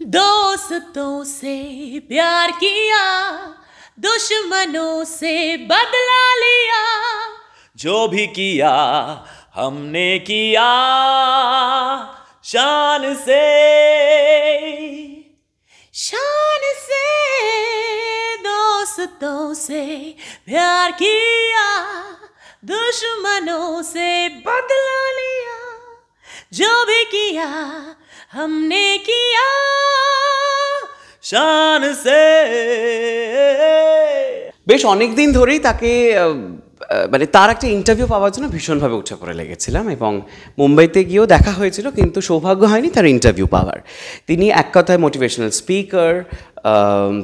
दोस्तों से प्यार किया, दुश्मनों से बदला लिया, जो भी किया हमने किया शान से। शान से दोस्तों से प्यार किया, दुश्मनों से बदला लिया, जो भी किया हमने किया শান সে। বেশ অনেক দিন ধরেই তাকে মানে তার একটা ইন্টারভিউ পাওয়ার জন্য ভীষণভাবে উঠে পড়ে লেগেছিলাম এবং মুম্বাইতে গিয়েও দেখা হয়েছিল, কিন্তু সৌভাগ্য হয়নি তার ইন্টারভিউ পাওয়ার। তিনি এক কথায় মোটিভেশনাল স্পিকার,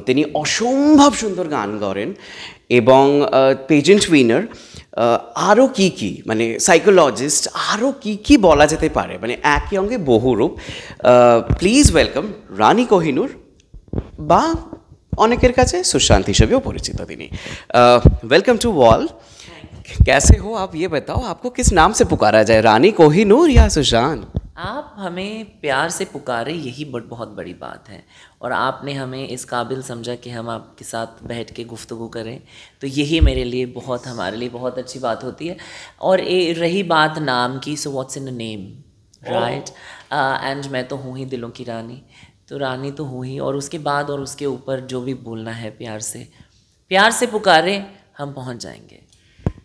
তিনি অসম্ভব সুন্দর গান করেন এবং পেজেন্ট উইনার, আরও কী মানে সাইকোলজিস্ট, আরও কী বলা যেতে পারে, মানে একই অঙ্গে বহুরূপ। প্লিজ ওয়েলকাম রানী কোহিনূর, বা অনেকের কাছে সুশান্ত হিসেবেও পরিচিত তিনি। Welcome to wall. कैसे हो आप, ये बताओ आपको किस नाम से पुकारा जाए, रानी कोहिनूर या सुशांत? आप हमें प्यार से पुकारे, यही बहुत बड़ी बात है, और आपने हमें इस काबिल समझा कि हम आपके साथ बैठ के गुफ्तगू करें, तो यही मेरे लिए हमारे लिए बहुत अच्छी बात होती है। और रही बात नाम की, so what's in a name, right? And मैं तो हूँ ही दिलों की रानी, तो रानी तो हूँ ही, और उसके बाद और उसके ऊपर जो भी बोलना है प्यार से पुकारे, हम पहुँच जाएंगे।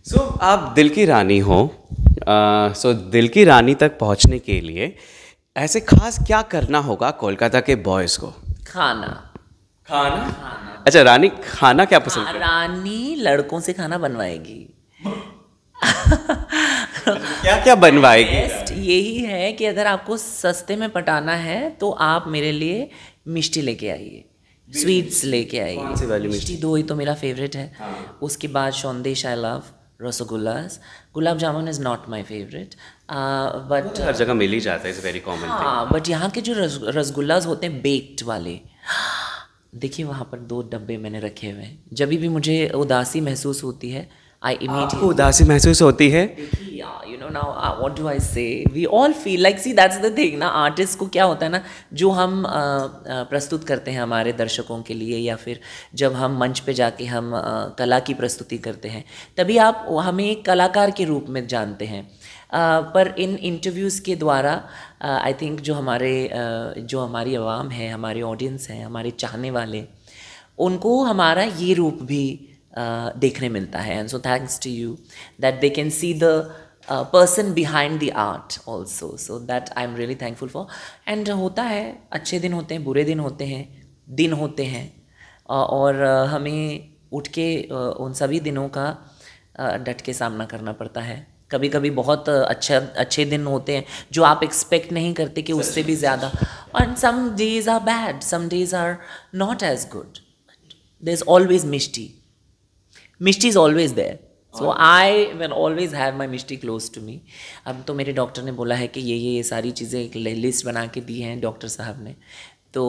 सो आप दिल की रानी हो, सो दिल की रानी तक पहुंचने के लिए ऐसे खास क्या करना होगा कोलकाता के बॉयज़ को? खाना। अच्छा, रानी खाना क्या पसंद करती है? रानी लड़कों से खाना बनवाएगी। क्या क्या बनवाएगी? बेस्ट यही है कि अगर आपको सस्ते में पटाना है तो आप मेरे लिए मिष्टी लेके आइए, स्वीट्स लेके आइए। कौन सी वाली मिष्टी? दो ही तो मेरा फेवरेट है। उसके बाद sandesh I love, rasgullas, gulab jamun is not my favourite, but हर जगह मिल ही जाता है, इट्स वेरी कॉमन। हाँ, बट यहाँ के जो रसगुल्लास होते हैं बेक्ड वाले, देखिए वहाँ पर 2 डब्बे मैंने रखे हुए हैं। जब भी मुझे उदासी महसूस होती है, आई इमीडिएटली, उदासी महसूस होती है, you know, now what do I say, we all feel like, see that's the thing ना, आर्टिस्ट को क्या होता है ना, जो हम प्रस्तुत करते हैं हमारे दर्शकों के लिए, या फिर जब हम मंच पे जाके हम कला की प्रस्तुति करते हैं, तभी आप हमें एक कलाकार के रूप में जानते हैं। पर इन इंटरव्यूज़ के द्वारा आई थिंक जो हमारी आवाम है, हमारे ऑडियंस हैं, हमारे चाहने वाले, उनको हमारा ये रूप भी देखने मिलता है। And so thanks to you that they can see the person behind the art also, so that I'm really thankful for। and होता है, अच्छे दिन होते हैं, बुरे दिन होते हैं, और हमें उठ के उन सभी दिनों का डट के सामना करना पड़ता है। कभी कभी बहुत अच्छे दिन होते हैं जो आप एक्सपेक्ट नहीं करते कि उससे भी ज़्यादा, and some days are bad, some days are not as good, there's always mishti is always there, so I will always have my mishti close to me। अब तो मेरे डॉक्टर ने बोला है कि ये सारी चीज़ें एक लिस्ट बना के दी हैं डॉक्टर साहब ने, तो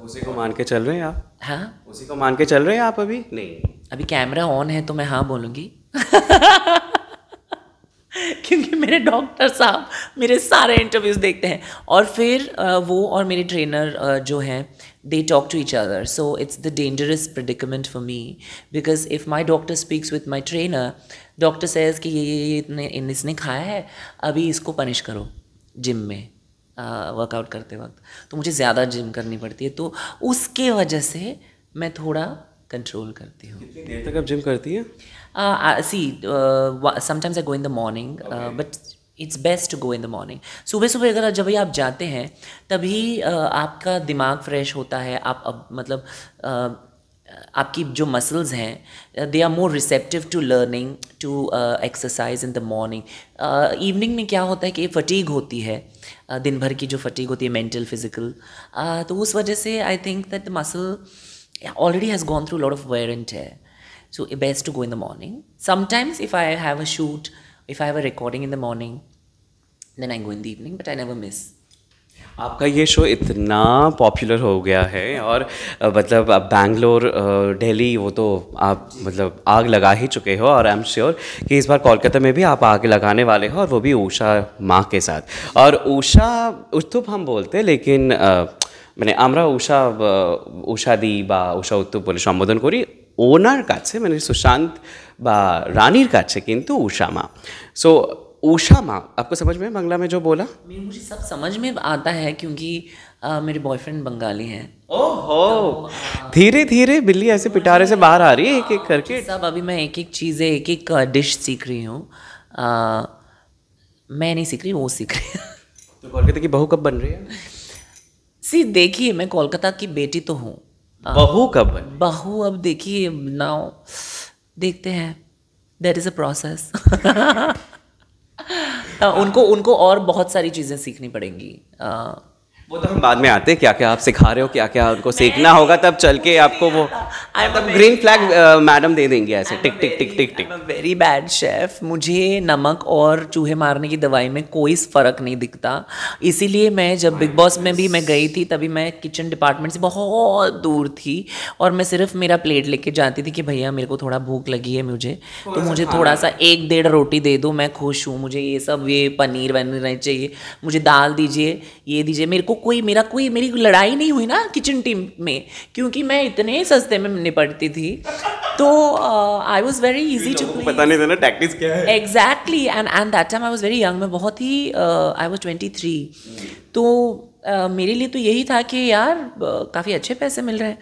उसी को मान के चल रहे हैं आप? हाँ, उसी को मान के चल रहे हैं आप? अभी नहीं, अभी कैमरा ऑन है तो मैं हाँ बोलूँगी क्योंकि मेरे डॉक्टर साहब मेरे सारे इंटरव्यूज़ देखते हैं, और फिर वो और मेरे ट्रेनर जो हैं, they talk to each other, so it's the dangerous predicament for me, because if my doctor speaks with my trainer, doctor says कि ये इसने खाया है, अभी इसको पनिश करो जिम में वर्कआउट करते वक्त, तो मुझे ज़्यादा जिम करनी पड़ती है, तो उसके वजह से मैं थोड़ा कंट्रोल करती हूँ। कितनी देर तक आप जिम करती हैं? See, sometimes I go in the morning, but it's best to go in the morning. सुबह अगर जब भी आप जाते हैं तभी आपका दिमाग फ्रेश होता है, आप मतलब आपकी जो मसल्स हैं they are more receptive to learning, to exercise in the morning. Evening में क्या होता है कि फटीग होती है, दिन भर की जो फटीग होती है, मेंटल फिजिकल, तो उस वजह से आई think that the muscle already has gone through a lot of wear and tear, so best to go in the morning. Sometimes if I have a shoot, if I have a recording in the morning, then I go in the evening, but I never miss। आपका ये show इतना popular हो गया है, और मतलब अब बैंगलोर, दिल्ली, वो तो आप मतलब आग लगा ही चुके हो, और आई एम श्योर कि इस बार कोलकाता में भी आप आग लगाने वाले हो, और वो भी उषा माँ के साथ। और उषा उत्थुप हम बोलते हैं, लेकिन মানে আমরা উষাদি বা উষা উত্তপ বলে সম্বোধন করি, ওনার কাছে মানে সুশান্ত বা রানীর কাছে কিন্তু उषा माँ। सो उषा माँ आपको समझ में बांग्ला में जो बोला? मुझे सब समझ में आता है क्योंकि मेरे बॉयफ्रेंड बंगाली हैं। ओहो, धीरे धीरे बिल्ली ऐसे पिटारे से बाहर आ रही है एक एक करके। सब अभी मैं एक एक चीज़ें एक एक डिश सीख रही हूँ। मैं नहीं सीख रही, वो सीख रही है। तो कोलकाता की बहू कब बन रही है? सी देखिए, मैं कोलकाता की बेटी तो हूँ। बहू कब बन? बहू अब देखिए, नाउ देखते हैं, दैट इज़ अ प्रोसेस। उनको और बहुत सारी चीज़ें सीखनी पड़ेंगी। वो तो हम बाद में आते हैं, क्या क्या आप सिखा रहे हो, क्या क्या उनको सीखना होगा, तब चल के आपको वो तब ग्रीन फ्लैग मैडम दे देंगे ऐसे टिक टिक टिक टिक टिक। Very bad chef. मुझे नमक और चूहे मारने की दवाई में कोई फ़र्क नहीं दिखता। इसीलिए मैं जब बिग बॉस में भी मैं गई थी, तभी मैं किचन डिपार्टमेंट से बहुत दूर थी और मैं सिर्फ मेरा प्लेट लेके जाती थी कि भैया मेरे को थोड़ा भूख लगी है, मुझे तो मुझे थोड़ा सा 1-1.5 रोटी दे दो, मैं खुश हूँ। मुझे ये सब ये पनीर वनीर नहीं चाहिए, मुझे दाल दीजिए, ये दीजिए। मेरे को मेरी लड़ाई नहीं हुई ना किचन टीम में, क्योंकि मैं इतने सस्ते में निपटती थी। तो I was very easy to play. पता नहीं था ना टैक्टिक्स क्या है। Exactly, and that time I was very young. मैं बहुत ही आई वॉज 23। तो मेरे लिए तो यही था कि यार काफ़ी अच्छे पैसे मिल रहे हैं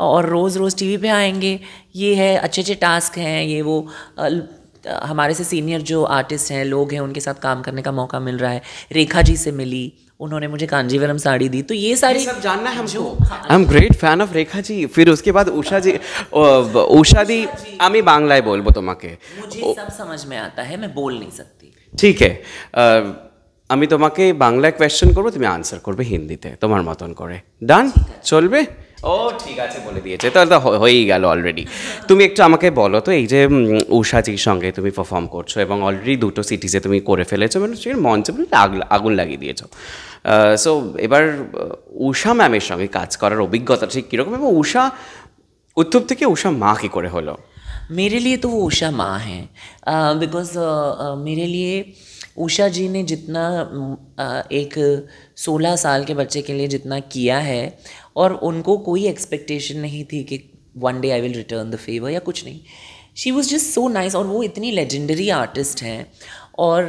और रोज़ रोज़ टीवी पे आएंगे, ये है अच्छे अच्छे टास्क हैं, ये वो हमारे से सीनियर जो आर्टिस्ट हैं, लोग हैं, उनके साथ काम करने का मौका मिल रहा है। रेखा जी से मिली, उन्होंने मुझे कांजीवरम साड़ी दी, तो ये सारी सब जानना है हमको। I am great fan of Rekha ji. फिर उसके बाद उषा दी আমি বাংলায় বলবো তোমাকে। मुझे सब समझ में आता है, मैं बोल नहीं सकती। ঠিক है, আমি তোমাকে বাংলায় কোয়েশ্চেন করবো, তুমি আনসার করবে হিন্দিতে তোমার মতন করে। ডান? চলবে? ও ঠিক আছে, বলে দিয়েছে, তাহলে তো হয়েই গেল অলরেডি। তুমি একটু আমাকে বলো তো, এই যে উষাজির সঙ্গে তুমি পারফর্ম করছো এবং অলরেডি 2টো সিটিজে তুমি করে ফেলেছো, মানে মঞ্চে আগুন লাগিয়ে দিয়েছো। সো এবার উষা ম্যামের সঙ্গে কাজ করার অভিজ্ঞতা ঠিক কীরকম, এবং উষা উত্তপ থেকে উষা মা কী করে হলো? मेरे लिए तो वो उषा माँ हैं, बिकॉज मेरे लिए उषा जी ने जितना एक 16 साल के बच्चे के लिए जितना किया है, और उनको कोई एक्सपेक्टेशन नहीं थी कि one day I will return the favour या कुछ नहीं। She was just so nice, और वो इतनी लेजेंडरी आर्टिस्ट हैं। और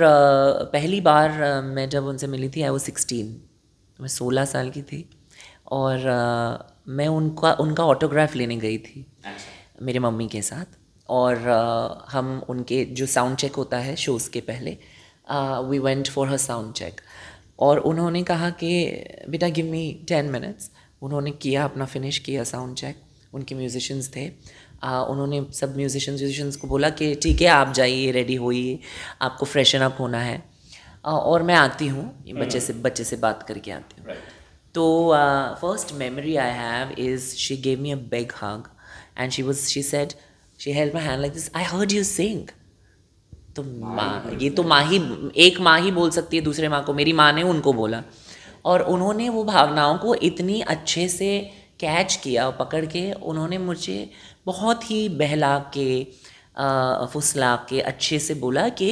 पहली बार मैं जब उनसे मिली थी, आई वॉज 16, मैं 16 साल की थी, और मैं उनका ऑटोग्राफ लेने गई थी मेरे मम्मी के साथ। और हम उनके जो साउंड चेक होता है शोज़ के पहले, we went for her sound check, और उन्होंने कहा कि बेटा गिव मी 10 मिनट्स। उन्होंने किया, अपना फिनिश किया साउंड चेक। उनके म्यूजिशियंस थे, उन्होंने सब म्यूजिशियंस को बोला कि ठीक है आप जाइए, रेडी होइए, आपको फ्रेशन अप होना है, और मैं आती हूँ, बच्चे से बात करके आती हूँ। तो first memory I have is she gave me a big hug and she said, she held my hand like this, I heard you sing. तो माँ, ये तो माँ ही, एक माँ ही बोल सकती है दूसरे माँ को, मेरी माँ ने उनको बोला, और उन्होंने वो भावनाओं को इतनी अच्छे से कैच किया, पकड़ के उन्होंने मुझे बहुत ही बहला के फुसला के अच्छे से बोला कि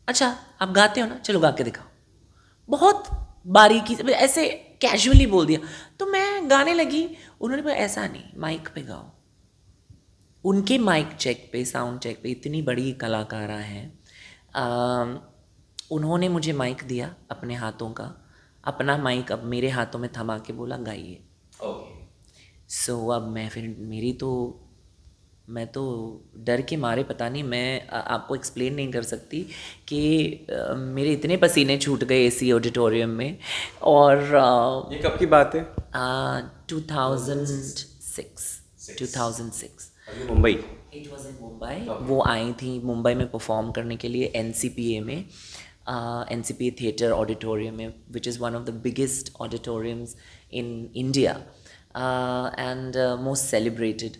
अच्छा आप गाते हो ना, चलो गा के दिखाओ। बहुत बारीकी से ऐसे कैजुअली बोल दिया, तो मैं गाने लगी। उन्होंने बोला ऐसा नहीं, माइक पे गाओ। उनके माइक चेक पे, साउंड चेक पे इतनी बड़ी कलाकारा हैं, उन्होंने मुझे माइक दिया अपने हाथों का, अपना माइक अब मेरे हाथों में थमा के बोला गाइए। सो अब मैं तो डर के मारे, पता नहीं, मैं आपको एक्सप्लेन नहीं कर सकती कि मेरे इतने पसीने छूट गए एसी ऑडिटोरियम में। और ये कब की बात है? 2006। Mumbai. It was in Mumbai. वो आई थी मुंबई में परफॉर्म करने के लिए NCPA में, NCPA थिएटर ऑडिटोरियम में, which is one of the biggest auditoriums in India and most celebrated.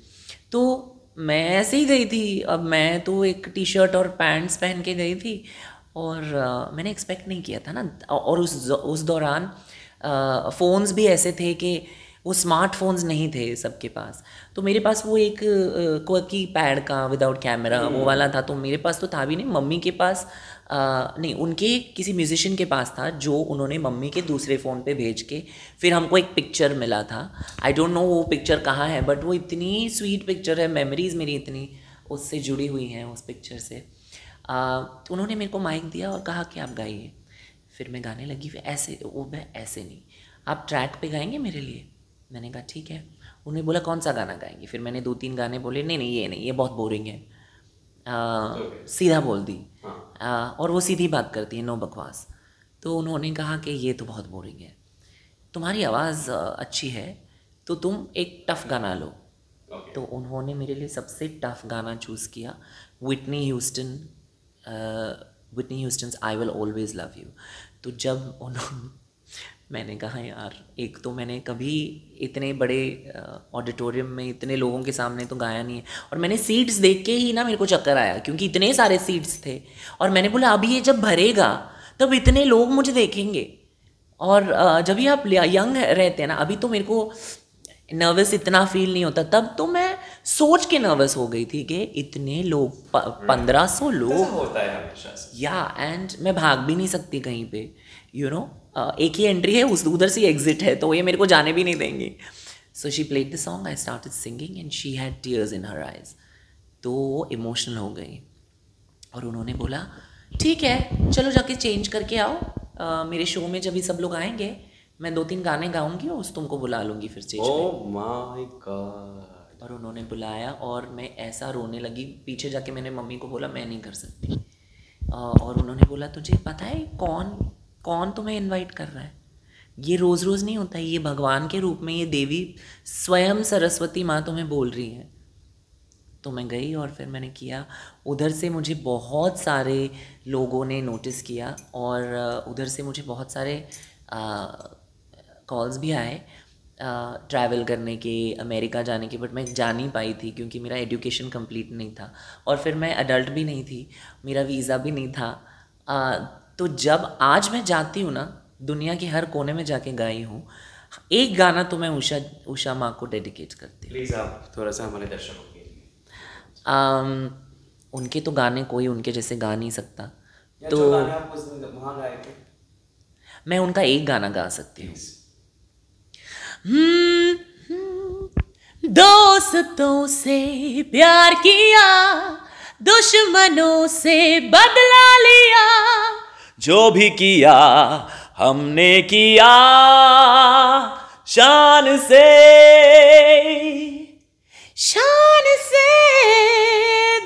तो मैं ऐसे ही गई थी। अब मैं तो एक टी-शर्ट और पैंट्स पहन के गई थी, और मैंने एक्सपेक्ट नहीं किया था ना। और उस दौरान फ़ोन्स भी ऐसे थे कि वो स्मार्टफोन्स नहीं थे सबके पास, तो मेरे पास वो एक क्वर्की पैड का विदाउट कैमरा वो वाला था, तो मेरे पास तो था भी नहीं। मम्मी के पास नहीं, उनके किसी म्यूजिशियन के पास था, जो उन्होंने मम्मी के दूसरे फ़ोन पे भेज के फिर हमको एक पिक्चर मिला था। आई डोंट नो वो पिक्चर कहाँ है, बट वो इतनी स्वीट पिक्चर है, मेमोरीज़ मेरी इतनी उससे जुड़ी हुई हैं उस पिक्चर से। तो उन्होंने मेरे को माइक दिया और कहा कि आप गाइए। फिर मैं गाने लगी। फिर ऐसे, वो मैं ऐसे नहीं, आप ट्रैक पे गाएंगे मेरे लिए? मैंने कहा ठीक है। उन्होंने बोला कौन सा गाना गाएंगे? फिर मैंने 2-3 गाने बोले, नहीं नहीं ये नहीं, ये बहुत बोरिंग है। सीधा बोल दी। और वो सीधी बात करती है, नो बकवास। तो उन्होंने कहा कि ये तो बहुत बोरिंग है, तुम्हारी आवाज़ अच्छी है तो तुम एक टफ़ गाना लो। तो उन्होंने मेरे लिए सबसे टफ़ गाना चूज़ किया, Whitney Houston's I will always love you. तो जब उन्होंने, मैंने कहा यार, एक तो मैंने कभी इतने बड़े ऑडिटोरियम में इतने लोगों के सामने तो गाया नहीं है, और मैंने सीट्स देख के ही ना मेरे को चक्कर आया, क्योंकि इतने सारे सीट्स थे। और मैंने बोला अभी ये जब भरेगा तब इतने लोग मुझे देखेंगे, और जब भी आप यंग रहते हैं ना, अभी तो मेरे को नर्वस इतना फील नहीं होता, तब तो मैं सोच के नर्वस हो गई थी कि इतने लोग, 1500 लोग होता है हमेशा से। या, एंड मैं भाग भी नहीं सकती कहीं पे, यू नो, एक ही एंट्री है, उधर से एग्जिट है, तो ये मेरे को जाने भी नहीं देंगे। So she played the song, I started singing and she had tears in her eyes. तो वो इमोशनल हो गई और उन्होंने बोला ठीक है चलो जाके चेंज करके आओ, मेरे शो में जब भी सब लोग आएंगे मैं 2-3 गाने गाऊंगी और तुमको बुला लूँगी फिर स्टेज पे। Oh my God. और उन्होंने बुलाया और मैं ऐसा रोने लगी। पीछे जाके मैंने मम्मी को बोला मैं नहीं कर सकती। और उन्होंने बोला तुझे पता है कौन तुम्हें इनवाइट कर रहा है? ये रोज़ रोज़ नहीं होता है, ये भगवान के रूप में ये देवी स्वयं सरस्वती माँ तुम्हें बोल रही है। तो मैं गई और फिर मैंने किया। उधर से मुझे बहुत सारे लोगों ने नोटिस किया और उधर से मुझे बहुत सारे कॉल्स भी आए ट्रैवल करने के, अमेरिका जाने के, बट मैं जा नहीं पाई थी क्योंकि मेरा एजुकेशन कंप्लीट नहीं था और फिर मैं अडल्ट भी नहीं थी, मेरा वीज़ा भी नहीं था। तो जब आज मैं जाती हूँ ना, दुनिया के हर कोने में जाके गाई हूँ, एक गाना तो मैं उषा माँ को डेडिकेट करती हूँ। प्लीज़ आप थोड़ा सा हमारे दर्शकों के लिए। उनके तो गाने कोई उनके जैसे गा नहीं सकता, तो जो गाने आप उस दिन वहाँ गाए थे, मैं उनका एक गाना गा सकती हूँ। दोस्तों से प्यार किया, दुश्मनों से बदला लिया, जो भी किया हमने किया शान से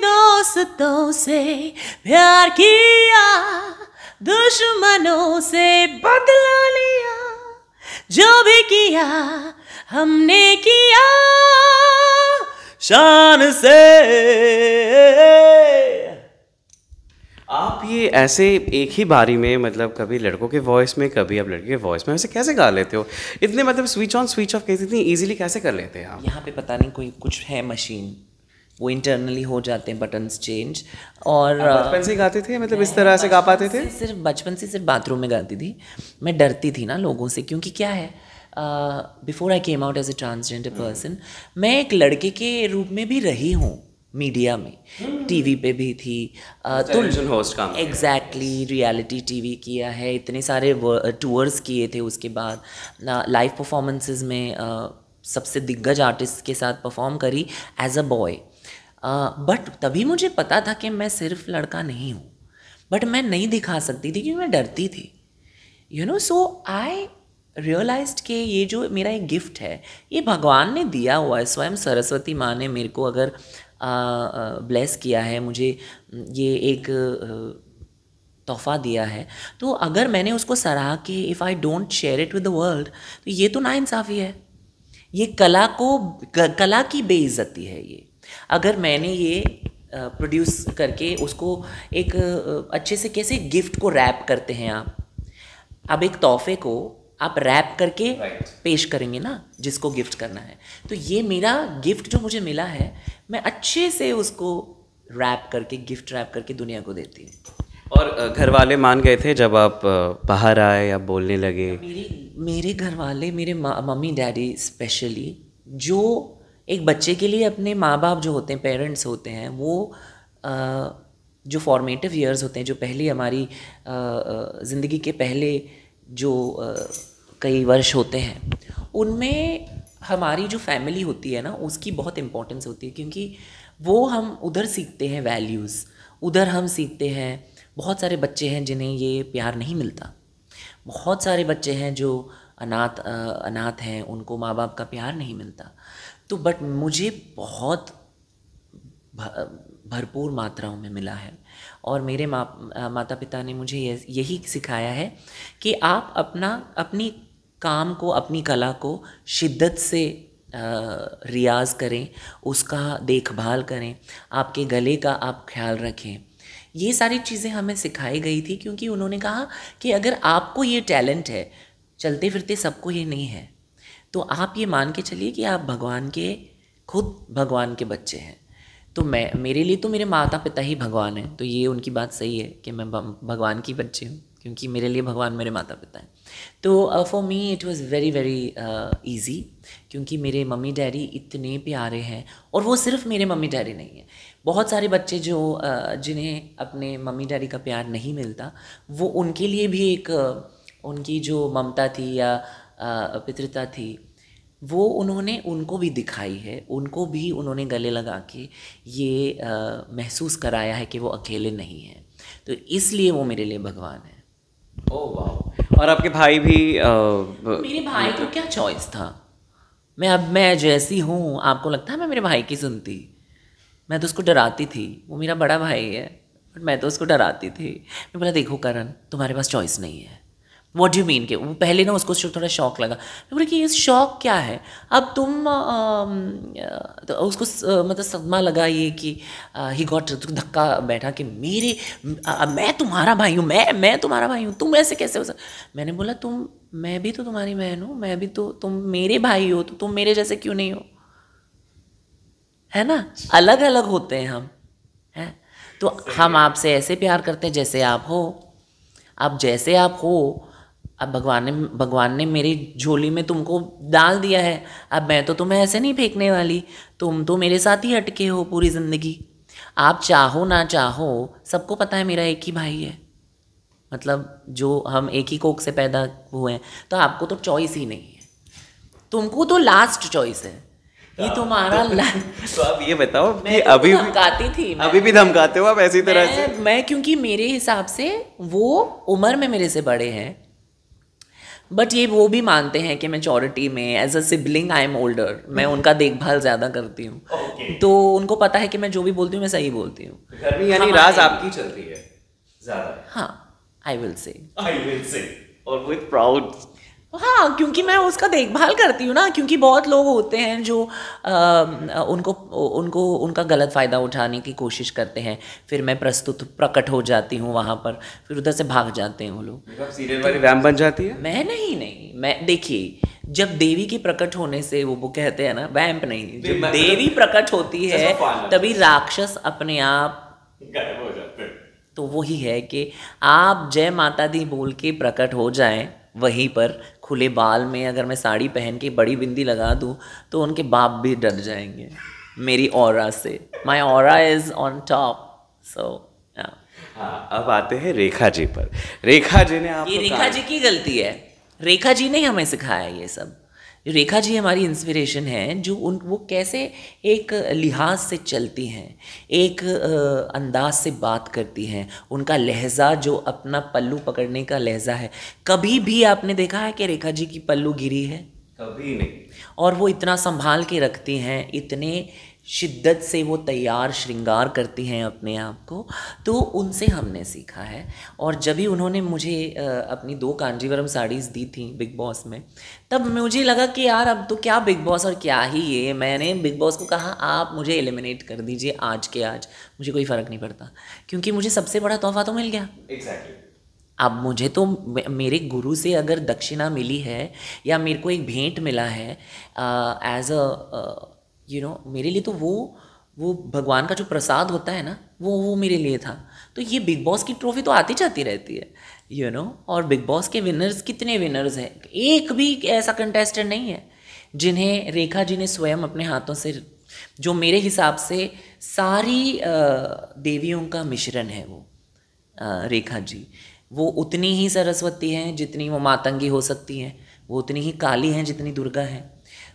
दोस्तों से प्यार किया, दुश्मनों से बदला लिया, जो भी किया हमने किया शान से। आप ये ऐसे एक ही बारी में, मतलब कभी लड़कों के वॉइस में कभी आप लड़के के वॉइस में, वैसे कैसे गा लेते हो? इतने मतलब स्विच ऑन स्विच ऑफ कैसे, इतनी इजीली कैसे कर लेते हैं आप? यहाँ पे पता नहीं कोई कुछ है मशीन, वो इंटरनली हो जाते हैं बटन्स चेंज। और बचपन से गाते थे, मतलब इस तरह से गा पाते थे? सिर्फ बचपन से सिर्फ बाथरूम में गाती थी। मैं डरती थी ना लोगों से, क्योंकि क्या है, before I came out as a transgender person, मैं एक लड़के के रूप में भी रही हूँ, मीडिया में, टीवी पे भी थी, टेलीविजन होस्ट काम किया। एग्जैक्टली, रियलिटी टीवी किया है, इतने सारे टूर्स किए थे, उसके बाद लाइव परफॉर्मेंसेस में सबसे दिग्गज आर्टिस्ट के साथ परफॉर्म करी एज अ बॉय। बट तभी मुझे पता था कि मैं सिर्फ लड़का नहीं हूँ, बट मैं नहीं दिखा सकती थी क्योंकि मैं डरती थी, you know. So I realised कि ये जो मेरा एक गिफ्ट है, ये भगवान ने दिया हुआ है, स्वयं सरस्वती माँ ने मेरे को अगर ब्लेस किया है, मुझे ये एक तोहफा दिया है, तो अगर मैंने उसको सराहा कि if I don't share it with the world, तो ये तो नाइंसाफ़ी है, ये कला की बेइज्जती है। ये अगर मैंने ये प्रोड्यूस करके उसको एक अच्छे से, कैसे गिफ्ट को रैप करते हैं आप, अब एक तोहफे को आप रैप करके पेश करेंगे ना जिसको गिफ्ट करना है, तो ये मेरा गिफ्ट जो मुझे मिला है, मैं अच्छे से उसको रैप करके, गिफ्ट रैप करके दुनिया को देती हूँ। और घर वाले मान गए थे जब आप बाहर आए या बोलने लगे? मेरे घर वाले, मेरे मम्मी डैडी स्पेशली, जो एक बच्चे के लिए अपने माँ बाप जो होते हैं, पेरेंट्स होते हैं, वो जो फॉर्मेटिव ईयर्स होते हैं, जो पहले हमारी ज़िंदगी के पहले जो कई वर्ष होते हैं, उनमें हमारी जो फैमिली होती है ना, उसकी बहुत इम्पोर्टेंस होती है, क्योंकि वो हम उधर सीखते हैं वैल्यूज़, उधर हम सीखते हैं। बहुत सारे बच्चे हैं जिन्हें ये प्यार नहीं मिलता, बहुत सारे बच्चे हैं जो अनाथ हैं, उनको माँ बाप का प्यार नहीं मिलता। तो बट मुझे बहुत भरपूर मात्राओं में मिला है, और मेरे माता पिता ने मुझे यही सिखाया है कि आप अपनी काम को, अपनी कला को शिद्दत से रियाज़ करें, उसका देखभाल करें, आपके गले का आप ख्याल रखें। ये सारी चीज़ें हमें सिखाई गई थी, क्योंकि उन्होंने कहा कि अगर आपको ये टैलेंट है, चलते फिरते सबको ये नहीं है, तो आप ये मान के चलिए कि आप खुद भगवान के बच्चे हैं। तो मेरे लिए तो मेरे माता पिता ही भगवान हैं, तो ये उनकी बात सही है कि मैं भगवान की बच्ची हूँ, क्योंकि मेरे लिए भगवान मेरे माता पिता हैं। तो for me it was very very easy, क्योंकि मेरे मम्मी डैडी इतने प्यारे हैं, और वो सिर्फ मेरे मम्मी डैडी नहीं हैं, बहुत सारे बच्चे जो जिन्हें अपने मम्मी डैडी का प्यार नहीं मिलता, वो उनके लिए भी एक उनकी जो ममता थी या पितृता थी, वो उन्होंने उनको भी दिखाई है, उनको भी उन्होंने गले लगा के ये महसूस कराया है कि वो अकेले नहीं हैं। तो इसलिए वो मेरे लिए भगवान है। ओह वाह। और आपके भाई भी मेरे भाई को क्या चॉइस था? मैं जैसी हूँ, आपको लगता है मैं मेरे भाई की सुनती? मैं तो उसको डराती थी, वो मेरा बड़ा भाई है, बट मैं तो उसको डराती थी। मैं बोला, देखो करण, तुम्हारे पास चॉइस नहीं है। What do mean? के वो पहले ना उसको थोड़ा शौक लगा। मैं बोला कि ये शौक क्या है? अब तुम तो उसको मतलब सदमा लगा ये कि ही गॉट धक्का बैठा कि मैं तुम्हारा भाई हूँ, मैं तुम्हारा भाई हूँ, तुम ऐसे कैसे हो सकते? मैंने बोला मैं भी तो तुम्हारी बहन हूँ, मैं भी तो, तुम मेरे भाई हो तो तुम मेरे जैसे क्यों नहीं हो? है ना, अलग अलग होते हैं हम, हैं? तो हम आपसे ऐसे प्यार करते हैं जैसे आप हो। अब जैसे आप हो, अब भगवान ने मेरी झोली में तुमको डाल दिया है, अब मैं तो तुम्हें ऐसे नहीं फेंकने वाली, तुम तो मेरे साथ ही अटके हो पूरी ज़िंदगी। आप चाहो ना चाहो, सबको पता है मेरा एक ही भाई है, मतलब जो हम एक ही कोख से पैदा हुए हैं, तो आपको तो चॉइस ही नहीं है, तुमको तो लास्ट चॉइस है, ये तुम्हारा तो आप ये बताओ कि मैं अभी धमकाती थी, अभी भी धमकाते हो आप ऐसी तरह से? मैं क्योंकि मेरे हिसाब से वो उम्र में मेरे से बड़े हैं, बट ये वो भी मानते हैं कि मैच्योरिटी में as a sibling I am older, मैं उनका देखभाल ज़्यादा करती हूँ। तो उनको पता है कि मैं जो भी बोलती हूँ मैं सही बोलती हूँ। घर में यानी राज आपकी चलती है ज़्यादा? हाँ, आई विल से और विद प्राउड। हाँ, क्योंकि मैं उसका देखभाल करती हूँ ना, क्योंकि बहुत लोग होते हैं जो उनका गलत फ़ायदा उठाने की कोशिश करते हैं, फिर मैं प्रकट हो जाती हूँ वहाँ पर, फिर उधर से भाग जाते हैं वो लोग। सीरियल वाली वैम्प बन जाती है? मैं नहीं, मैं देखिए, जब देवी के प्रकट होने से वो कहते हैं ना, वैम्प नहीं, जब देवी प्रकट होती है तभी राक्षस अपने आप गायब हो जाते हैं। तो वही है कि आप जय माता दी बोल के प्रकट हो जाएं, वहीं पर खुले बाल में अगर मैं साड़ी पहन के बड़ी बिंदी लगा दूं तो उनके बाप भी डर जाएंगे मेरी ऑरा से। माई ऑरा इज ऑन टॉप। सो हाँ, अब आते हैं रेखा जी पर। रेखा जी ने आपको, ये रेखा जी की गलती है, रेखा जी ने हमें सिखाया ये सब। रेखा जी हमारी इंस्पिरेशन है, जो वो कैसे एक लिहाज से चलती हैं, एक अंदाज से बात करती हैं, उनका लहजा जो अपना पल्लू पकड़ने का लहजा है। कभी भी आपने देखा है कि रेखा जी की पल्लू गिरी है? कभी नहीं। और वो इतना संभाल के रखती हैं, इतने शिद्दत से वो तैयार श्रृंगार करती हैं अपने आप को, तो उनसे हमने सीखा है। और जब भी उन्होंने मुझे अपनी 2 कांजीवरम साड़ीज़ दी थी बिग बॉस में, तब मुझे लगा कि यार अब तो क्या बिग बॉस और क्या ही ये। मैंने बिग बॉस को कहा आप मुझे एलिमिनेट कर दीजिए आज के आज, मुझे कोई फ़र्क नहीं पड़ता, क्योंकि मुझे सबसे बड़ा तोहफा तो मिल गया। एग्जैक्टली। अब मुझे तो मेरे गुरु से अगर दक्षिणा मिली है या मेरे को एक भेंट मिला है एज अ मेरे लिए तो वो भगवान का जो प्रसाद होता है ना, वो मेरे लिए था। तो ये बिग बॉस की ट्रॉफी तो आती जाती रहती है, यू नो। और बिग बॉस के विनर्स कितने विनर्स हैं, एक भी ऐसा कंटेस्टेंट नहीं है जिन्हें रेखा जी ने स्वयं अपने हाथों से, जो मेरे हिसाब से सारी देवियों का मिश्रण है वो रेखा जी। वो उतनी ही सरस्वती हैं जितनी वो मातंगी हो सकती हैं, वो उतनी ही काली हैं जितनी दुर्गा हैं,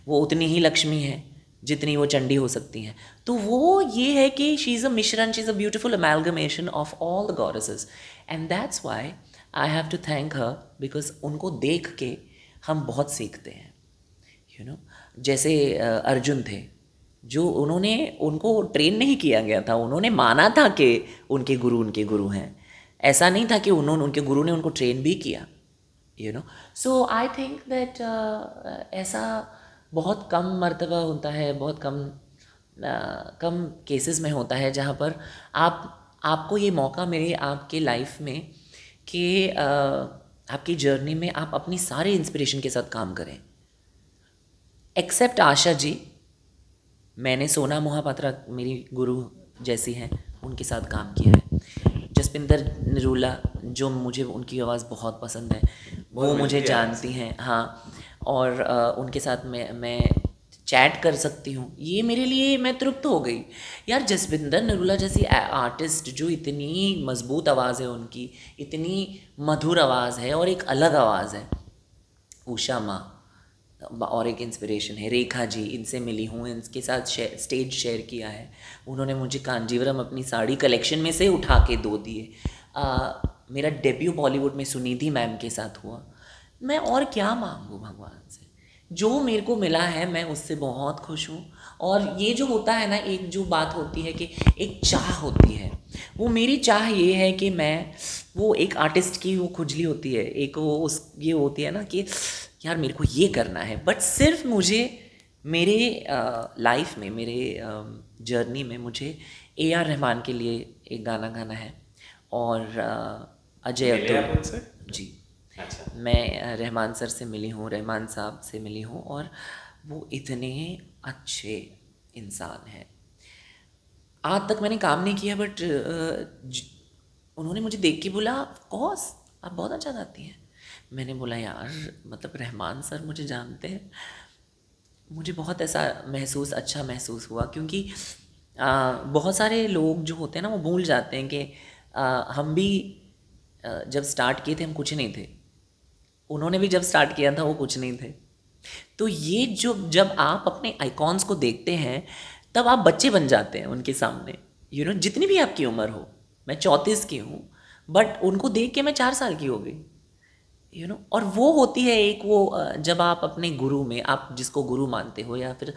वो उतनी ही लक्ष्मी हैं जितनी वो चंडी हो सकती हैं। तो वो ये है कि शी इज़ अ मिश्रण, she is a beautiful amalgamation of all the goddesses, and that's why I have to thank her, because उनको देख के हम बहुत सीखते हैं, यू नो। जैसे अर्जुन थे, जो उनको ट्रेन नहीं किया गया था, उन्होंने माना था कि उनके गुरु हैं। ऐसा नहीं था कि उनके गुरु ने उनको ट्रेन भी किया, you know. So I think that ऐसा बहुत कम मर्तबा होता है, बहुत कम केसेस में होता है जहाँ पर आपको ये मौका मिले आपके लाइफ में कि आपकी जर्नी में आप अपनी सारे इंस्पिरेशन के साथ काम करें। एक्सेप्ट आशा जी, मैंने सोना मोहापात्रा मेरी गुरु जैसी हैं, उनके साथ काम किया है। जसपिंदर निरूला, जो मुझे उनकी आवाज़ बहुत पसंद है, वो मुझे जानती हैं, हाँ। और उनके साथ मैं चैट कर सकती हूँ, ये मेरे लिए, मैं तृप्त हो गई यार। जसपिंदर निरूला जैसी आर्टिस्ट, जो इतनी मजबूत आवाज़ है उनकी, इतनी मधुर आवाज़ है और एक अलग आवाज़ है। उषा माँ और एक इंस्पिरेशन है। रेखा जी, इनसे मिली हूँ, इनके साथ स्टेज शेयर किया है। उन्होंने मुझे कांजीवरम अपनी साड़ी कलेक्शन में से उठा के दो दिए। मेरा डेब्यू बॉलीवुड में सुनिधि मैम के साथ हुआ। मैं और क्या मांगूँ भगवान से, जो मेरे को मिला है मैं उससे बहुत खुश हूँ। और ये जो होता है ना, एक जो बात होती है कि एक चाह होती है, वो मेरी चाह ये है कि मैं, वो एक आर्टिस्ट की वो खुजली होती है, एक वो ये होती है ना कि यार मेरे को ये करना है। बट सिर्फ मुझे मेरे लाइफ में, मेरे जर्नी में मुझे AR रहमान के लिए एक गाना गाना है, और अजय अतुल जी। अच्छा। मैं रहमान सर से मिली हूँ, रहमान साहब से मिली हूँ, और वो इतने अच्छे इंसान हैं। आज तक मैंने काम नहीं किया, बट उन्होंने मुझे देख के बोला, ऑफकोर्स आप बहुत अच्छा गाती हैं। मैंने बोला यार, मतलब रहमान सर मुझे जानते हैं। मुझे बहुत ऐसा अच्छा महसूस हुआ, क्योंकि बहुत सारे लोग जो होते हैं ना, वो भूल जाते हैं कि हम भी जब स्टार्ट किए थे हम कुछ नहीं थे, उन्होंने भी जब स्टार्ट किया था वो कुछ नहीं थे। तो ये जब आप अपने आइकॉन्स को देखते हैं, तब आप बच्चे बन जाते हैं उनके सामने, यू नो। जितनी भी आपकी उम्र हो, मैं 34 की हूँ, बट उनको देख के मैं 4 साल की हो गई, यू नो। और वो होती है एक वो, जब आप अपने गुरु में, आप जिसको गुरु मानते हो, या फिर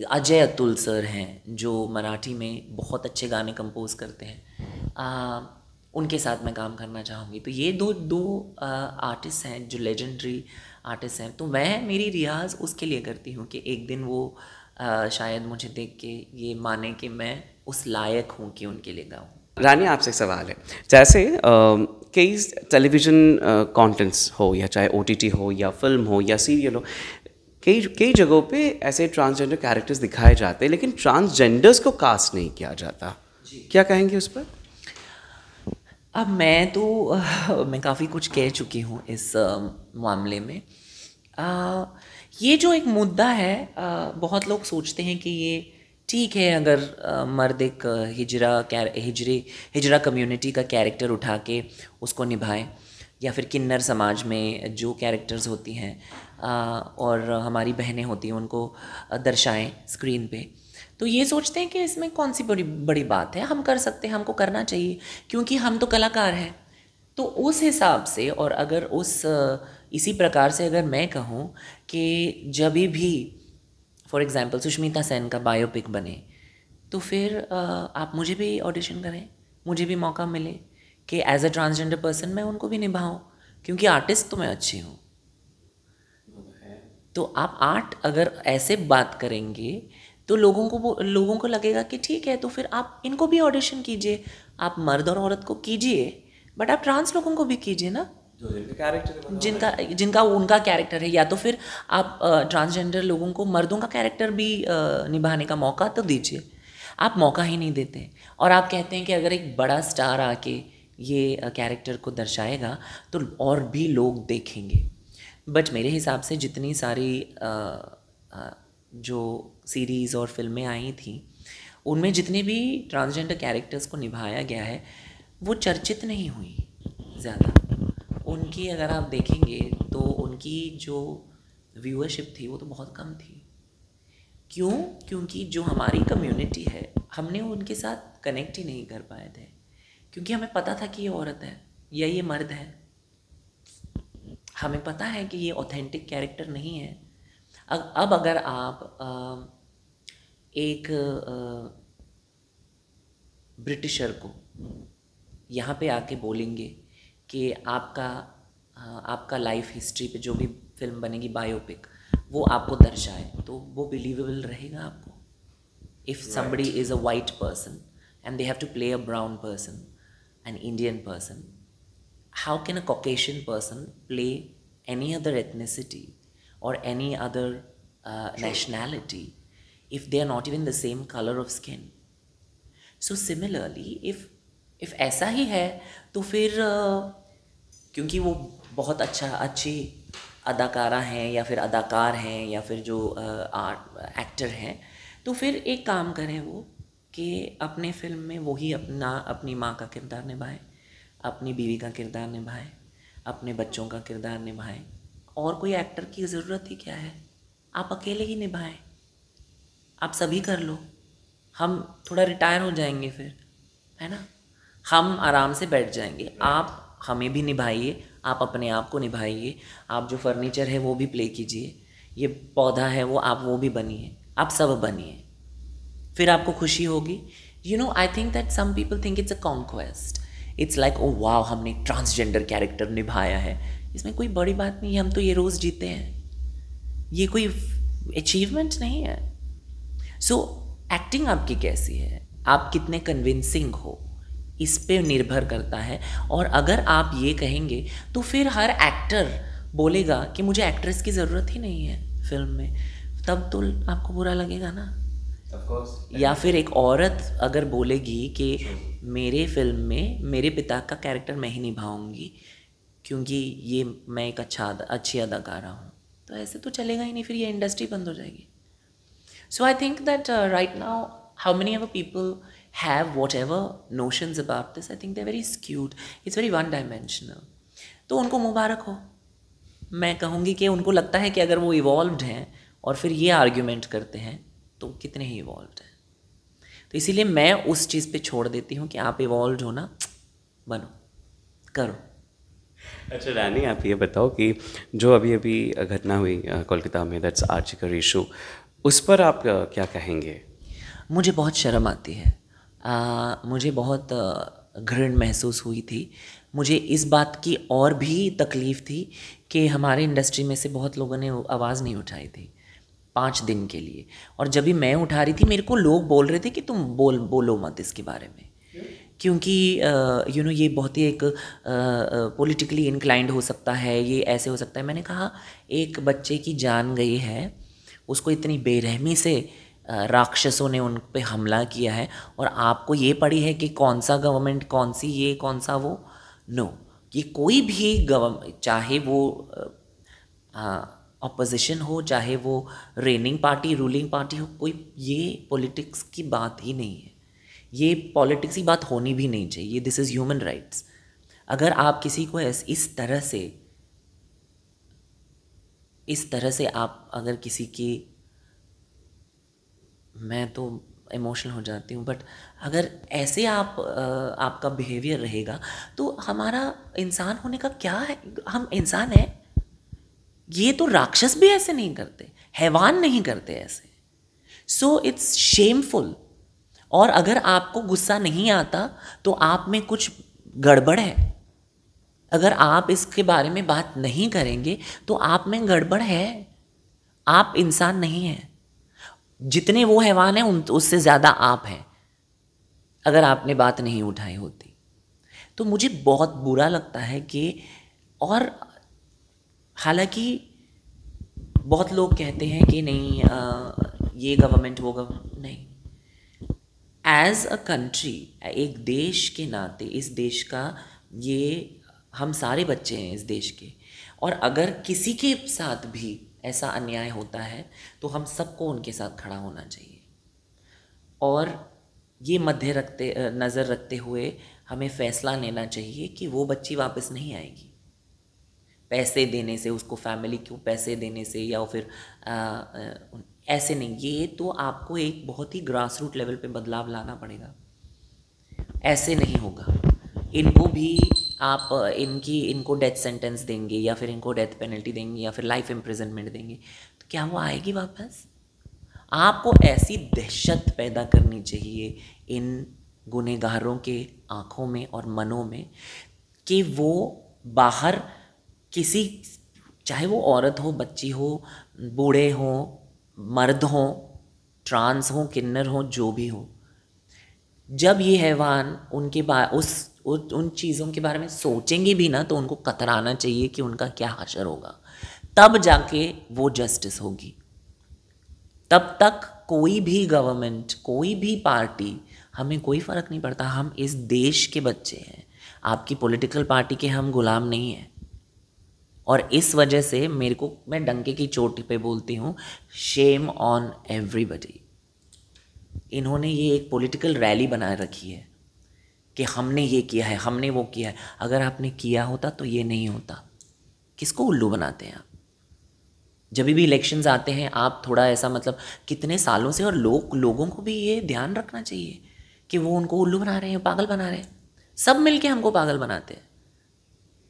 अजय अतुल सर हैं जो मराठी में बहुत अच्छे गाने कंपोज करते हैं, उनके साथ मैं काम करना चाहूँगी। तो ये दो आर्टिस्ट हैं जो लेजेंडरी आर्टिस्ट हैं। तो मेरी रियाज़ उसके लिए करती हूँ कि एक दिन वो शायद मुझे देख के ये माने कि मैं उस लायक हूँ कि उनके लिए गाऊँ। रानी, आपसे एक सवाल है। जैसे कई टेलीविज़न कंटेंट्स हो, या चाहे OTT हो, या फिल्म हो, या सीरियल हो, कई जगहों पे ऐसे ट्रांसजेंडर कैरेक्टर्स दिखाए जाते हैं, लेकिन ट्रांसजेंडर्स को कास्ट नहीं किया जाता। क्या कहेंगे उस पर? अब मैं काफ़ी कुछ कह चुकी हूँ इस मामले में। ये जो एक मुद्दा है, बहुत लोग सोचते हैं कि ये ठीक है अगर मर्द एक हिजरा कम्युनिटी का कैरेक्टर उठा के उसको निभाए, या फिर किन्नर समाज में जो कैरेक्टर्स होती हैं और हमारी बहनें होती हैं उनको दर्शाएं स्क्रीन पे। तो ये सोचते हैं कि इसमें कौन सी बड़ी बात है, हम कर सकते हैं, हमको करना चाहिए क्योंकि हम तो कलाकार हैं। तो उस हिसाब से, और अगर इसी प्रकार से अगर मैं कहूँ कि जब भी फॉर एग्ज़ाम्पल सुष्मिता सेन का बायोपिक बने, तो फिर आप मुझे भी ऑडिशन करें, मुझे भी मौका मिले कि एज अ ट्रांसजेंडर पर्सन मैं उनको भी निभाऊँ, क्योंकि आर्टिस्ट तो मैं अच्छी हूँ। तो आप आर्ट अगर ऐसे बात करेंगे तो लोगों को लगेगा कि ठीक है, तो फिर आप इनको भी ऑडिशन कीजिए, आप मर्द और औरत को कीजिए, बट आप ट्रांस लोगों को भी कीजिए ना, जिनका उनका कैरेक्टर है। या तो फिर आप ट्रांसजेंडर लोगों को मर्दों का कैरेक्टर भी निभाने का मौका तो दीजिए। आप मौका ही नहीं देते और आप कहते हैं कि अगर एक बड़ा स्टार आके ये कैरेक्टर को दर्शाएगा तो और भी लोग देखेंगे। बट मेरे हिसाब से जितनी सारी जो सीरीज़ और फिल्में आई थी उनमें जितने भी ट्रांसजेंडर कैरेक्टर्स को निभाया गया है वो चर्चित नहीं हुई ज़्यादा। उनकी अगर आप देखेंगे तो उनकी जो व्यूअरशिप थी वो तो बहुत कम थी। क्यों? क्योंकि जो हमारी कम्युनिटी है हमने उनके साथ कनेक्ट ही नहीं कर पाए थे, क्योंकि हमें पता था कि ये औरत है या ये मर्द है। हमें पता है कि ये ऑथेंटिक कैरेक्टर नहीं है। अब अगर आप एक ब्रिटिशर को यहाँ पे आके बोलेंगे कि आपका लाइफ हिस्ट्री पे जो भी फिल्म बनेगी बायोपिक वो आपको दर्शाए, तो वो बिलीवेबल रहेगा आपको? If somebody is a white person and they have to play a brown person, an Indian person, how can a Caucasian person play any other ethnicity or any other nationality if they are not even the same color of skin? So similarly, if ऐसा ही है तो फिर क्योंकि वो बहुत अच्छी अदाकारा हैं या फिर अदाकार हैं या फिर जो एक्टर हैं, तो फिर एक काम करें वो कि अपने फिल्म में वही अपनी माँ का किरदार निभाएं, अपनी बीवी का किरदार निभाएं, अपने बच्चों का किरदार निभाएं। और कोई एक्टर की ज़रूरत ही क्या है? आप अकेले ही निभाएं, आप सभी कर लो। हम थोड़ा रिटायर हो जाएंगे फिर, है ना, हम आराम से बैठ जाएंगे। आप हमें भी निभाइए, आप अपने आप को निभाइए, आप जो फर्नीचर है वो भी प्ले कीजिए, ये पौधा है वो आप वो भी बनिए, आप सब बनिए, फिर आपको खुशी होगी। You know, I think that some people think it's a conquest. It's like oh wow, हमने ट्रांसजेंडर कैरेक्टर निभाया है, इसमें कोई बड़ी बात नहीं है, हम तो ये रोज़ जीते हैं, ये कोई अचीवमेंट नहीं है। सो एक्टिंग आपकी कैसी है, आप कितने कन्विंसिंग हो, इस पे निर्भर करता है। और अगर आप ये कहेंगे तो फिर हर एक्टर बोलेगा कि मुझे एक्ट्रेस की ज़रूरत ही नहीं है फिल्म में, तब तो आपको बुरा लगेगा ना। Of course. या फिर एक औरत अगर बोलेगी कि मेरे फिल्म में मेरे पिता का कैरेक्टर मैं ही निभाऊंगी क्योंकि ये मैं एक अच्छी अदाकारा हूँ, तो ऐसे तो चलेगा ही नहीं, फिर ये इंडस्ट्री बंद हो जाएगी। So I think that right now how many ever people have whatever notions about this, I think they're very skewed, it's very one dimensional। तो उनको मुबारक हो। मैं कहूँगी कि उनको लगता है कि अगर वो इवॉल्व्ड हैं और फिर ये आर्ग्यूमेंट करते हैं तो कितने ही इवॉल्व्ड हैं। तो इसीलिए मैं उस चीज़ पे छोड़ देती हूँ कि आप इवॉल्व्ड हो ना, बनो, करो। अच्छा रानी, आप ये बताओ कि जो अभी घटना हुई कोलकाता में, दैट्स आर्चिकर इशू, उस पर आप क्या कहेंगे? मुझे बहुत शर्म आती है, मुझे बहुत घृण महसूस हुई थी। मुझे इस बात की और भी तकलीफ़ थी कि हमारे इंडस्ट्री में से बहुत लोगों ने आवाज़ नहीं उठाई थी 5 दिन के लिए, और जब भी मैं उठा रही थी मेरे को लोग बोल रहे थे कि तुम बोलो मत इसके बारे में, क्योंकि यू नो ये बहुत ही एक पॉलिटिकली इंक्लाइंड हो सकता है, ये ऐसे हो सकता है। मैंने कहा एक बच्चे की जान गई है, उसको इतनी बेरहमी से राक्षसों ने उन पे हमला किया है, और आपको ये पड़ी है कि कौन सा गवर्नमेंट, कौन सी ये, कौन सा वो। नो, ये कोई भी गवर्नमेंट, चाहे वो अपोजिशन हो, चाहे वो रेनिंग पार्टी, रूलिंग पार्टी हो, कोई ये पॉलिटिक्स की बात ही नहीं है, ये पॉलिटिक्स की बात होनी भी नहीं चाहिए। This is human rights. अगर आप किसी को इस तरह से आप अगर किसी की, मैं तो इमोशनल हो जाती हूँ, बट अगर ऐसे आपका बिहेवियर रहेगा तो हमारा इंसान होने का क्या है? हम इंसान हैं, ये तो राक्षस भी ऐसे नहीं करते, हैवान नहीं करते ऐसे। So it's shameful. और अगर आपको गुस्सा नहीं आता तो आप में कुछ गड़बड़ है। अगर आप इसके बारे में बात नहीं करेंगे तो आप में गड़बड़ है, आप इंसान नहीं हैं। जितने वो हैवान हैं उससे ज़्यादा आप हैं, अगर आपने बात नहीं उठाई होती। तो मुझे बहुत बुरा लगता है कि, और हालांकि बहुत लोग कहते हैं कि नहीं ये गवर्नमेंट वो गवर्नमेंट, नहीं, एज अ कंट्री, एक देश के नाते, इस देश का, ये हम सारे बच्चे हैं इस देश के, और अगर किसी के साथ भी ऐसा अन्याय होता है तो हम सबको उनके साथ खड़ा होना चाहिए। और ये नज़र रखते हुए हमें फ़ैसला लेना चाहिए कि वो बच्ची वापस नहीं आएगी पैसे देने से, उसको फैमिली को पैसे देने से, या फिर ऐसे नहीं। ये तो आपको एक बहुत ही ग्रास रूट लेवल पे बदलाव लाना पड़ेगा। ऐसे नहीं होगा। इनको भी आप इनको डेथ सेंटेंस देंगे या फिर इनको डेथ पेनल्टी देंगे या फिर लाइफ इम्प्रिजनमेंट देंगे तो क्या वो आएगी वापस? आपको ऐसी दहशत पैदा करनी चाहिए इन गुनहगारों के आँखों में और मनों में कि वो बाहर किसी, चाहे वो औरत हो, बच्ची हो, बूढ़े हो, मर्द हो, ट्रांस हो, किन्नर हो, जो भी हो, जब ये हैवान उन चीज़ों के बारे में सोचेंगे भी ना तो उनको कतराना चाहिए कि उनका क्या हशर होगा। तब जाके वो जस्टिस होगी। तब तक कोई भी गवर्नमेंट, कोई भी पार्टी, हमें कोई फ़र्क नहीं पड़ता। हम इस देश के बच्चे हैं, आपकी पॉलिटिकल पार्टी के हम गुलाम नहीं हैं। और इस वजह से मैं डंके की चोटी पे बोलती हूँ, शेम ऑन एवरीबडी। इन्होंने ये एक पॉलिटिकल रैली बना रखी है कि हमने ये किया है, हमने वो किया है। अगर आपने किया होता तो ये नहीं होता। किसको उल्लू बनाते हैं आप? जब भी इलेक्शंस आते हैं आप थोड़ा ऐसा, मतलब कितने सालों से, और लोगों को भी ये ध्यान रखना चाहिए कि वो उनको उल्लू बना रहे हैं, पागल बना रहे हैं। सब मिलके हमको पागल बनाते हैं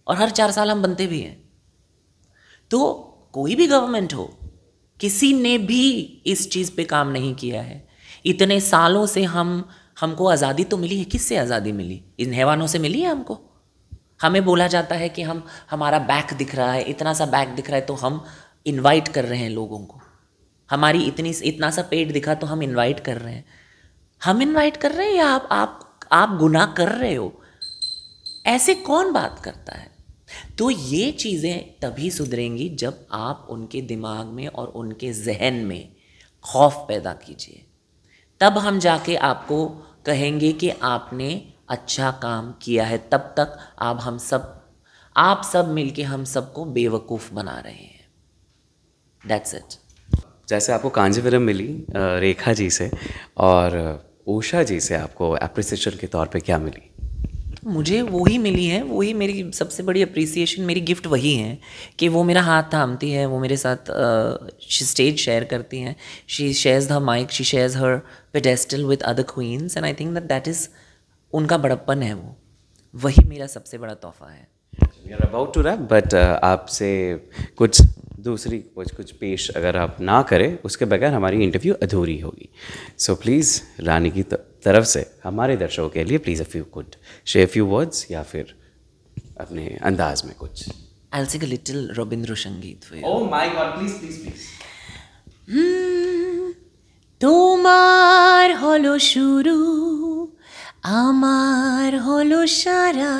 और हर 4 साल हम बनते भी हैं। तो कोई भी गवर्नमेंट हो, किसी ने भी इस चीज़ पे काम नहीं किया है। इतने सालों से हमको आज़ादी तो मिली है। किससे आज़ादी मिली? इन हैवानों से मिली है हमको। हमें बोला जाता है कि हमारा बैक दिख रहा है, इतना सा बैक दिख रहा है तो हम इनवाइट कर रहे हैं लोगों को। हमारी इतना सा पेट दिखा तो हम इनवाइट कर रहे हैं। हम इनवाइट कर रहे हैं या आप गुनाह कर रहे हो? ऐसे कौन बात करता है? तो ये चीज़ें तभी सुधरेंगी जब आप उनके दिमाग में और उनके जहन में खौफ पैदा कीजिए। तब हम जाके आपको कहेंगे कि आपने अच्छा काम किया है। तब तक आप सब मिलके हम सबको बेवकूफ़ बना रहे हैं। That's it. जैसे आपको कांजीवरम मिली रेखा जी से, और उषा जी से आपको एप्रिसिएशन के तौर पे क्या मिली? मुझे वही मिली है, वही मेरी सबसे बड़ी अप्रिसिएशन, मेरी गिफ्ट वही है कि वो मेरा हाथ थामती है, वो मेरे साथ स्टेज शेयर करती हैं। She shares the mic, she shares her pedestal with other queens, and I think that is उनका बड़प्पन है। वही मेरा सबसे बड़ा तोहफा है। We are about to wrap, but आपसे कुछ पेश अगर आप ना करें, उसके बगैर हमारी इंटरव्यू अधूरी होगी। सो प्लीज़ रानी की तरफ से हमारे दर्शकों के लिए please if you could share few words, या फिर अपने अंदाज में कुछ। I'll sing a little Ravindra संगीत for you. Oh my God, please, please, please. তোমার হলো শুরু, আমার হলো সারা।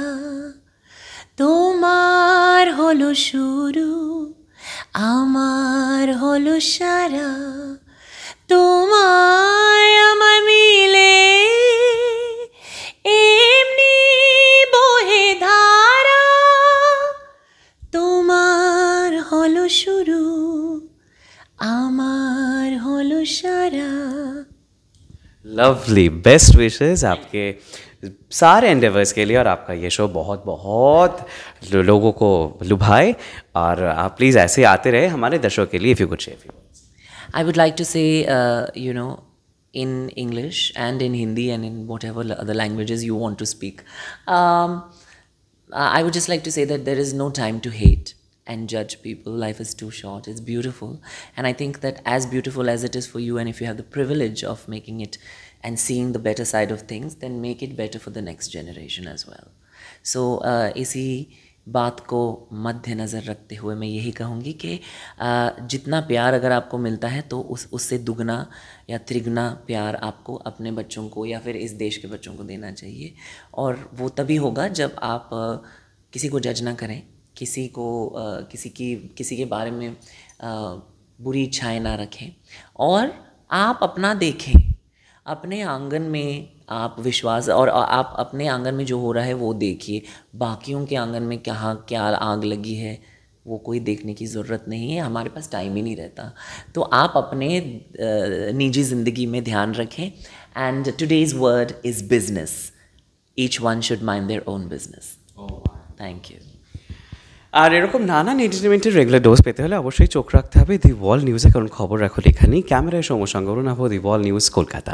তোমার হলো শুরু, আমার হলো সারা। তোমায় আমার মিলে এমনি বহে ধারা। তোমার হলো শুরু, আমার হলো সারা। लवली, बेस्ट विशेस आपके सारे एंडेवर्स के लिए, और आपका ये शो बहुत बहुत लोगों को लुभाए, और आप प्लीज़ ऐसे आते रहे हमारे दर्शकों के लिए। If you could share. I would like to say, in English and in Hindi and in whatever other languages you want to speak, I would just like to say that there is no time to hate and judge people. Life is too short. It's beautiful. And I think that as beautiful as it is for you, and if you have the privilege of making it and seeing the better side of things, then make it better for the next generation as well. So, इसी बात को मद्देनज़र रखते हुए मैं यही कहूँगी कि जितना प्यार अगर आपको मिलता है तो उससे दुगना या त्रिगुना प्यार आपको अपने बच्चों को या फिर इस देश के बच्चों को देना चाहिए। और वो तभी होगा जब आप किसी को जज ना करें, किसी के बारे में बुरी इच्छाएं ना रखें, और आप अपना देखें। अपने आंगन में आप विश्वास और आप अपने आंगन में जो हो रहा है वो देखिए, बाकियों के आंगन में क्या आग लगी है वो कोई देखने की ज़रूरत नहीं है, हमारे पास टाइम ही नहीं रहता। तो आप अपने निजी ज़िंदगी में ध्यान रखें। And today's word is business, each one should mind their own business. Thank you. আর এরকম নানান এন্টারটেনমেন্টের রেগুলার ডোজ পেতে হলে অবশ্যই চোখ রাখতে হবে দি ওয়াল নিউজে, কারণ খবর রাখো এখানেই। ক্যামেরায় সঙ্গে অরুণাভ, দি ওয়াল নিউজ, কলকাতা।